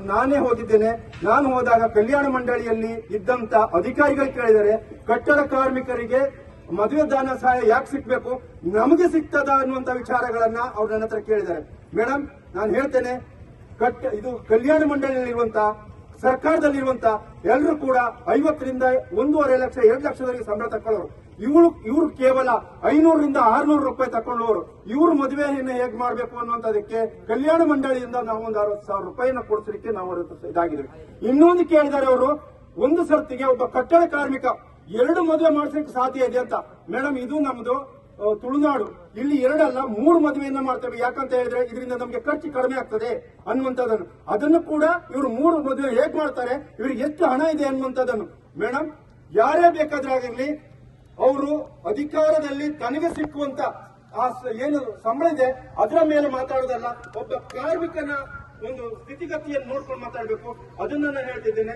ನಾನೇ ಹೋಗಿದ್ದೇನೆ. ನಾನು ಹೋದಾಗ ಕಲ್ಯಾಣ ಮಂಡಳಿಯಲ್ಲಿ ಇದ್ದಂತ ಅಧಿಕಾರಿಗಳು ಕೇಳಿದರೆ ಕಟ್ಟಡ ಕಾರ್ಮಿಕರಿಗೆ ಮದುವೆ ದಾನ ಸಹಾಯ ಯಾಕೆ ಸಿಕ್ಬೇಕು, ನಮಗೆ ಸಿಗ್ತದ ಅನ್ನುವಂತ ವಿಚಾರಗಳನ್ನ ಅವ್ರು ನನ್ನ ಹತ್ರ ಕೇಳಿದ್ದಾರೆ. ಮೇಡಮ್, ನಾನು ಹೇಳ್ತೇನೆ, ಇದು ಕಲ್ಯಾಣ ಮಂಡಳಿಯಲ್ಲಿರುವಂತ ಸರ್ಕಾರದಲ್ಲಿರುವಂತ ಎಲ್ಲರೂ ಕೂಡ 50ರಿಂದ 1.5 ಲಕ್ಷ 2 ಲಕ್ಷದವರೆಗೆ ಸಂಬಳ ತಕೊಳ್ಳೋರು. ಇವರು ಕೇವಲ 500ರಿಂದ 600 ರೂಪಾಯಿ ತಕೊಳ್ಳುವವರು. ಇವರು ಮದುವೆಯನ್ನು ಹೇಗೆ ಮಾಡಬೇಕು ಅನ್ನುವಂಥದಕ್ಕೆ ಕಲ್ಯಾಣ ಮಂಡಳಿಯಿಂದ ನಾವು ಒಂದು 60,000 ರೂಪಾಯಿನ ಕೊಡಿಸಲಿಕ್ಕೆ ನಾವು ಇದಾಗಿದ್ವಿ. ಇನ್ನೊಂದು ಕೇಳಿದ್ದಾರೆ ಅವರು, ಒಂದು ಸರ್ತಿಗೆ ಒಬ್ಬ ಕಟ್ಟಡ ಕಾರ್ಮಿಕ 2 ಮದುವೆ ಮಾಡಿಸಲಿಕ್ಕೆ ಸಾಧ್ಯ ಇದೆ ಅಂತ. ಮೇಡಮ್, ಇದು ನಮ್ದು ತುಳುನಾಡು, ಇಲ್ಲಿ 2 ಅಲ್ಲ 3 ಮದುವೆಯನ್ನ ಮಾಡ್ತೇವೆ. ಯಾಕಂತ ಹೇಳಿದ್ರೆ ಇದರಿಂದ ನಮಗೆ ಖರ್ಚು ಕಡಿಮೆ ಆಗ್ತದೆ ಅನ್ನುವಂಥದ್ದನ್ನು. ಅದನ್ನು ಕೂಡ ಇವರು 3 ಮದುವೆ ಹೇಗೆ ಮಾಡ್ತಾರೆ, ಇವರಿಗೆ ಎಷ್ಟು ಹಣ ಇದೆ ಅನ್ನುವಂಥದ್ದನ್ನು. ಮೇಡಮ್, ಯಾರೇ ಬೇಕಾದ್ರೆ ಆಗಿರ್ಲಿ, ಅವರು ಅಧಿಕಾರದಲ್ಲಿ ತನಗೆ ಸಿಕ್ಕುವಂತ ಏನು ಸಂಬಳ ಇದೆ ಅದರ ಮೇಲೆ ಮಾತಾಡೋದಲ್ಲ, ಒಬ್ಬ ಕಾರ್ಮಿಕನ ಒಂದು ಸ್ಥಿತಿಗತಿಯನ್ನು ನೋಡ್ಕೊಂಡು ಮಾತಾಡಬೇಕು. ಅದನ್ನ ನಾನು ಹೇಳ್ತಿದ್ದೇನೆ.